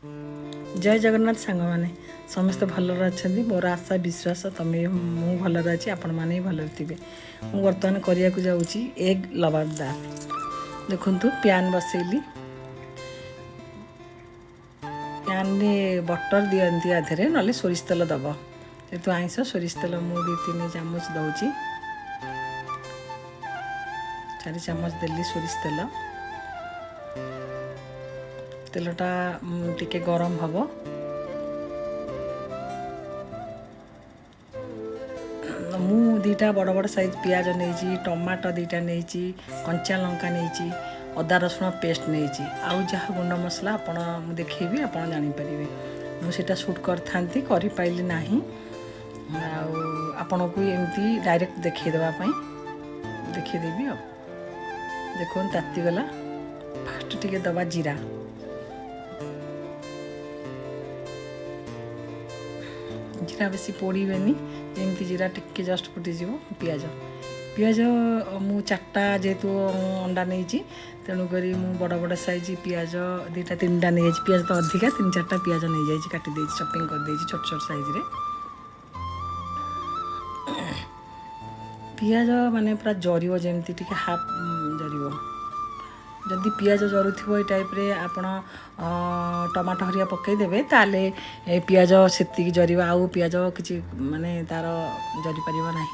जय जगन्नाथ सांग मैंने समस्त भलर अच्छा मोर आशा विश्वास तुम्हें मु भलर अच्छी आपण मैंने भलर थे मु बर्तमान करने को जाऊँगी एग लबाबदार देखु प्यान बसैली प्यान बटर दिखती आधे ना सोरिष तेल दब जेहतु आईस सोरिष तेल मु 2-3 चामच दौची 4 चामच देली सोरिष तेल तेलटा टिके गरम हम मु 2टा बड़ बड़ साइज पियाज नहीं टमाटो 2टा नहीं कंचा लंका नहीं अदा रसुण पेस्ट नहीं आउ जहाँ गुंड मसला आपण देखी आपण जानीपारे मुझा सुट करी पाइली ना आपण को एमती डायरेक्ट देखीदेवाई देखीदेवी देखो तातीगला फास्ट टिके दबा जीरा जीरा बेसी पोड़ेनि जमी जीरा टिके जस्ट फुटीज पियाज पियाज मु 4टा जेहेतु अंडा नहीं तेणुक बड़ बड़ साइज पियाज 2-3टा नहीं पियाज तो अधिका 3-4टा पियाज नहीं जाइए काटी चपिंग कर छोट छोट साइज रे पियाज माने पूरा जरियो जमी टिके हाफ जरियो जदि पियाज जरुथिबो ए टाइप रे आपण टमाटो हरिया पकईदेवे ताले पियाज सेतिक जरिबा आउ पियाज किसी माने तार जरी पारिबो नाही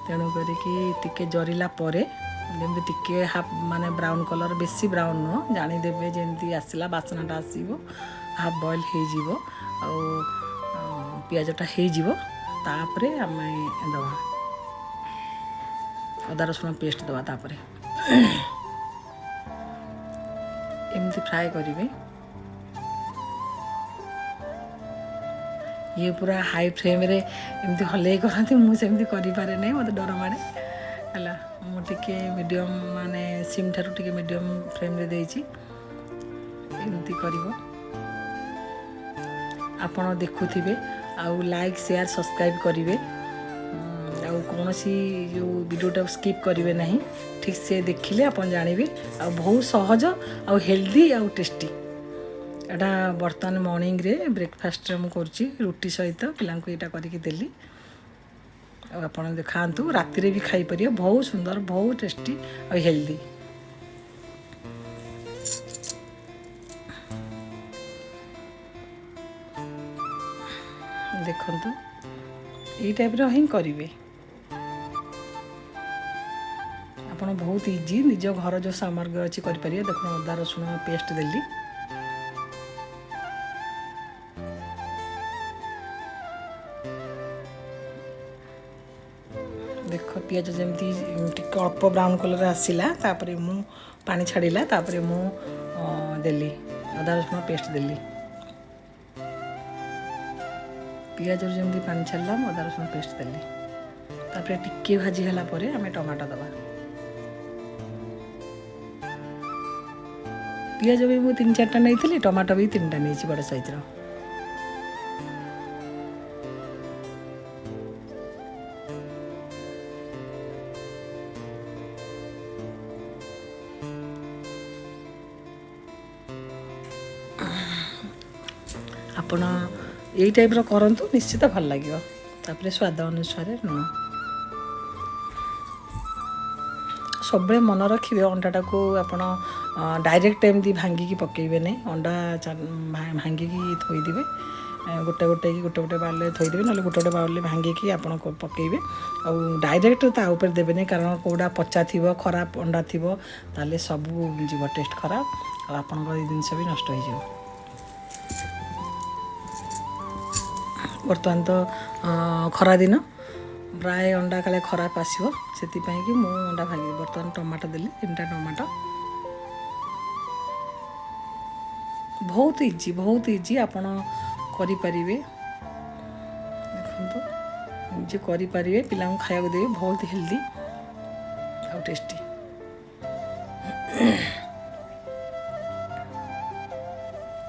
तेणु करिकी टिके जरिला परे जमी टिके हाफ माने ब्राउन कलर बेसी ब्राउन नुह जानीदेवे जमी आसला बासनाटा आसो हाफ बॉयल हो पियाजटा हो तापरे आमे दवा अदा रसुण पेस्ट दवा तापरे एमती फ्राए करेंगे ये पूरा हाई फ्लेम रे एमती हल्ले करती मुझे करे ना मत डर मारे है मुझे मीडियम माने सिम ठारू टिके मीडियम फ्लेम रे देइछि एमती करिवो आपण देखुथिबे आउ लाइक शेयर सब्सक्राइब करिवे आउ कौन सी जो वीडियोटा स्किप करेंगे ना ठीक से देखिले आप जानवे आ बहुत सहज आ हेल्दी आ टेस्टी एटा बर्तमान मॉर्निंग रे ब्रेकफास्ट रे मु करछि रुटी सहित पिला को एटा करके देली आपन खातु राति रे भी खाई परियो बहुत सुंदर बहुत टेस्टी आ हेल्दी देखंतु ये टाइप रो ही करिवे ଆପଣ ବହୁତ ଇଜି ନିଜ ଘର ଯେଉଁ ସାମଗ୍ରୀ ଅଛି କରିପାରିବେ ଦେଖୁନ ଅଦା ରସୁଣ ପେଷ୍ଟ ଦେଲି ଦେଖ ପିଆଜ ଯେମିତି ଟିକେ ଅଳ୍ପ ବ୍ରାଉନ୍ କଲର୍ ଆସିଲା ତାପରେ ମୁଁ ପାଣି ଛାଡ଼ିଲା ତାପରେ ମୁଁ ଦେଲି ଅଦା ରସୁଣ ପେଷ୍ଟ ଦେଲି ପିଆଜରୁ ଯେମିତି ପାଣି ଛାଡ଼ିଲା ମୁଁ ଅଦା ରସୁଣ ପେଷ୍ଟ ଦେଲି ତାପରେ ଟିକେ ଭାଜି ହେଲା ପରେ ଆମେ ଟମାଟୋ ଦେବା पियाज भी मुझे 3-4टा नहीं थी टमाटो भी 3टा नहीं बड़ साइज आपण यही टाइप रो करंतु निश्चित भल लगे तापर स्वाद अनुसार लुण सब मन रखिए अंडाटा को आपण डायरेक्ट एमती भांगिकी पकेबे नहीं अंडा भांगिकी थोईदेवे गोटे गोटे गोटे बाउल थोईदेवे ना गोटे गोटे बाउल भांगिकी आप पकेबे आ डायरेक्ट ता ऊपर देवे नहीं कारण कौटा पचा थी खराब अंडा थी ताले सब जीव टेस्ट खराब आपण जिनस भी नष्ट हो बर्तमान तो खरा दिन प्राय अंडा काले खराब आसो से कि मु अंडा भागी बर्तमान टमाटो देली 3टा टमाटो बहुत इजी आपण करिपारिबे देखंतु निजे करिपारिबे पिला को खाया देबे बहुत हेल्दी आ टेस्टी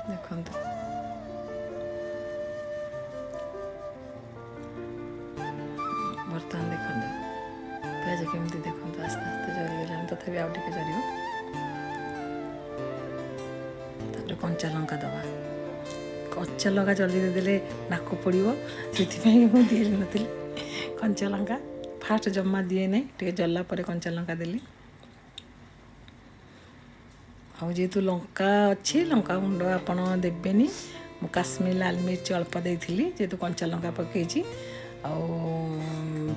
देखंतु बर्तमान देखंतु प्याज केमती देखंतु आस्ते आस्ते जरिगलानी तथापि आउ टिके जरियो कंचा लंका दवा कच्चा लंका जल्दी देदेले नाक पड़ो से मुझे दी नी कंचा लंका फास्ट जमा दिए ना टे जला पर कंचा लंका देली आउ जेहेतु लंका अच्छी लंका गुंड आपण देवेनि मु काश्मीर लाल मिर्च अल्प देती जेहेतु कंचा लंका पकई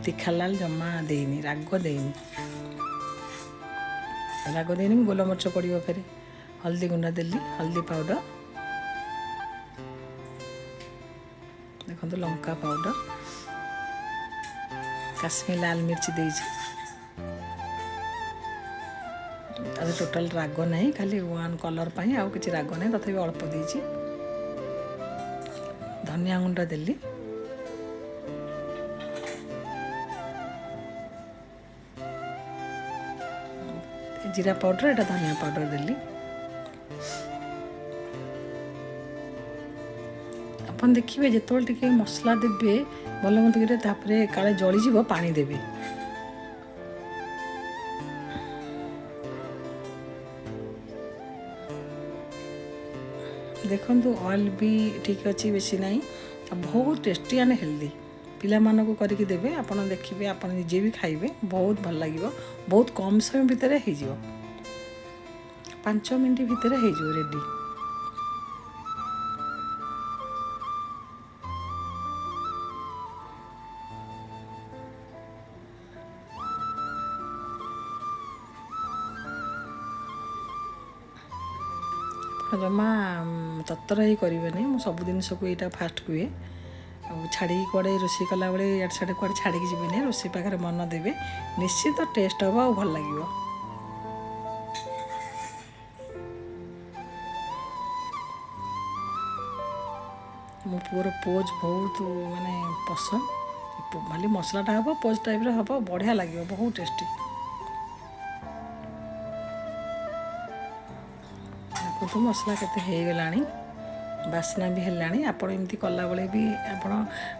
तीखा लाल जमा देनी राग देनी गोलमरिच पड़ो फिर हल्दी गुंडा देली हल्दी पाउडर देखो लंका पाउडर काश्मीर लाल मिर्च देजी टोटाल राग नहीं खाली वन कलर पाई आउ किसी राग नहीं तथापि अल्प देजी धनिया गुंडा देली जीरा पाउडर एटा धनिया पाउडर देली अपन देखिए जिते टे मसला देवे भल मत काले जलीज पानी देवे देखु ऑयल भी ठीक अच्छी बेसी ना बहुत टेस्टी एंड हेल्दी पिला मानक करके देवे आपन देखिए आप निजे भी खाइबे बहुत भल लगे बहुत कम समय भितर हो 5 मिनट भितर हो रेडी जमा तत्तर ही करेंगे मुझ सब जिन को यहाँ फास्ट हुए छाड़ी कड़े रोषे कला बेले इड साइड कड़े छाड़ी जीवन रोषे पाखे मन देवे निश्चित टेस्ट हम आ भल लगे मो पुअर पोज बहुत माने पसंद खाली मसलाटा हम पोज टाइप हम बढ़िया लगे बहुत टेस्टी तो मसला केते हो गलानी बास्ना भी है आप एमती कला बेले भी आप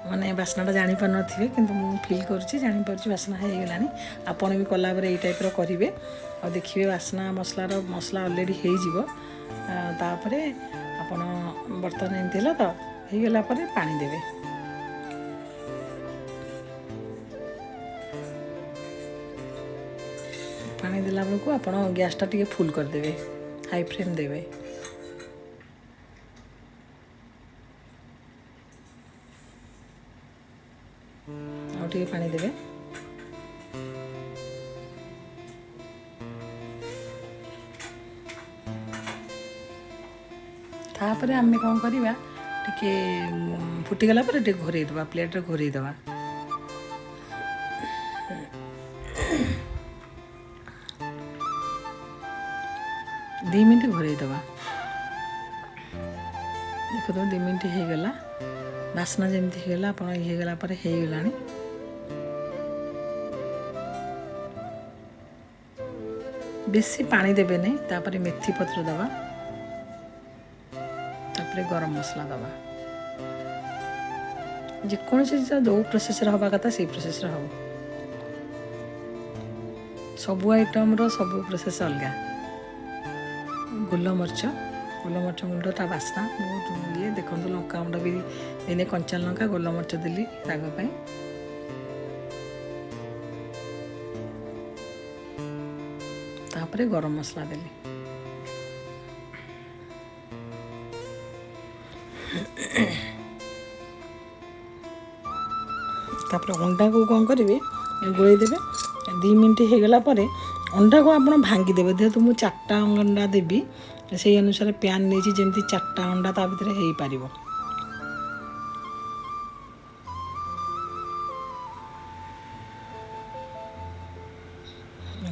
माने बास्नाटा जापर नथिबे किंतु मु फील करुच्ची जापर बास्ना हो गलानी आपन भी कला बेले टाइप करेंगे और देखिए बास्ना मसलार मसला अलरेडी हो तापरे आपन बर्तन एमती है तो हो गला पर पानी देवे पानी देला बेलू आप गैसटा टी फुल करदे हाई फ्लेम देवे आउटे पानी देवे तापर आम कौन करवा टे फुटीगला घोरई दबा प्लेट घोरई दबा 2 मिनट घोरई दबा देखो तो 2 मिनट हो गला बास्ना जमी होगा आप ये गला हो गला बेसी पानी देवे नहीं तापर मेथी पत्र दबा तापर गरम मसला दबा जेको चीज जो प्रोसेस हवा कथा से प्रोसेस हम सबू आइटम रो सबू प्रोसेस अलग गोलमरिच गुंडा बास्ना बहुत ये देखो लंका गुंड भी देने कंचा लंका गोलमरिच देली राग पाई तापरे गरम मसला देली तापरे अंडा को कौन करेंगे गोलई देवे 2 मिनट हो गला पर अंडा को आप भांगी देवे जेहेतु मुझे 4टा अंडा देवी से अनुसार प्यान नहीं जमी 4टा अंडा ता भर हो पार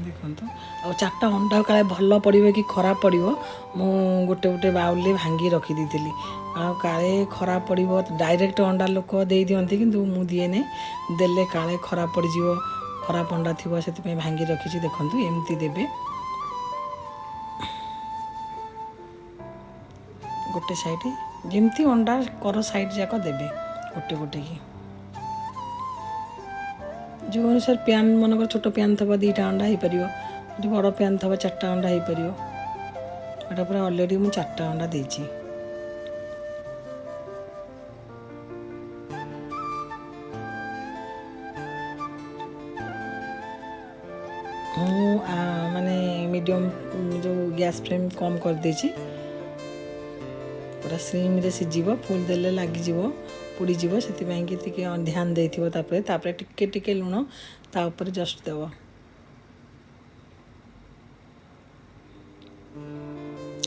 देखो आ 4टा अंडा काले भल पड़ो कि खराब पड़ो मु गोटे गोटे बाउल भांगी रखी दी काले खराब पड़ो डायरेक्ट अंडा लोक दे दिखती कि मुझे दिए नहीं देले काले खराब पड़ जाव खराब अंडा थी से भांगी रखी देखु एमती देवे गोटे साइड जमती अंडा कर साइड जाक देवे गोटे गोटे की जो अनुसार प्यान मनकर छोट प्यान थो 2टा अंडा हो पार जो बड़ प्यान थो 4टा अंडा हो पार पूरा अलरेडी मुझे 4टा अंडा देती मीडियम जो गैस फ्लेम कम कर देछि पूरा सिम रे सिझिबो फुल देले लागि जिवो पुड़ी जिवो सेति ପାଇଁ कि टिके ध्यान देथिबो तापरे टिके टिके लुण ता ऊपर जस्ट देबो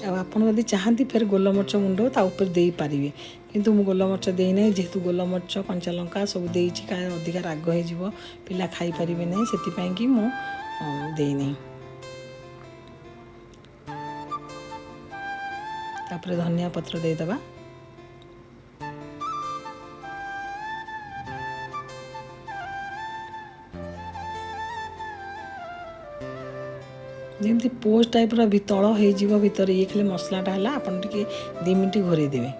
अब आपन यदि चाहती फिर गोलमरच गुंड ता ऊपर दे पारिबे किंतु मु गोलमरच देई नै जेहेतु गोलमरच कंचा लंका सब देइछि का अधिक राग हो जिवो पिला खाई पारिबे नै सेति ପାଇଁ कि मु देई नै तापर धनिया पत्र दे दबा जमी पोस्ट टाइप तल हो भितर ये खाली मसलाटा है आप 2 मिनट घोरे देवे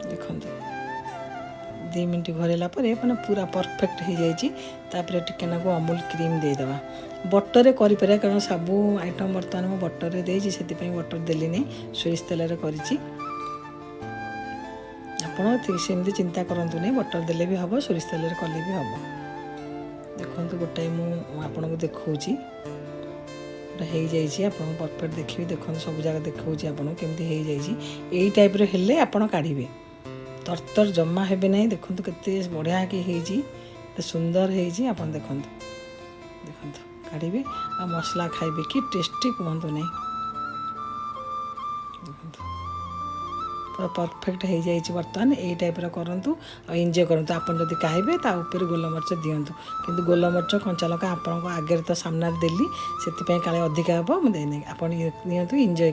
देखो 2 मिनट घोरेला मैंने पूरा परफेक्ट हो जापर टिके नाकु अमूल क्रीम देदेवा बटर कर कारण सबू आइटम बर्तमान मुझे बटर देती से बटर देली नहीं सोरिष तेल कर आपमती चिंता करूँ नहीं बटर देले भी हम सोरिष तेल कले भी हम देखो गोटाए मुझे देखी हो परफेक्ट देखिए देखो सब जगह देखा आपको केमती यही टाइप हेले आप काढ़े तरतर जमा हे ना देखो केते बढ़िया कि सुंदर आप देखो देखो काढ़े आ मसला खाइबे कि टेस्टी कहतु नहीं पूरा परफेक्ट हो जाए बर्तमान यही टाइप करूँ और एंजॉय करूँ आप जब खाइबे ऊपर गोलमरच दिंतु किंतु गोलमरच कंचा लंका आप आगे तो सामने देली से काले अधिका हम मुझे आप एंजॉय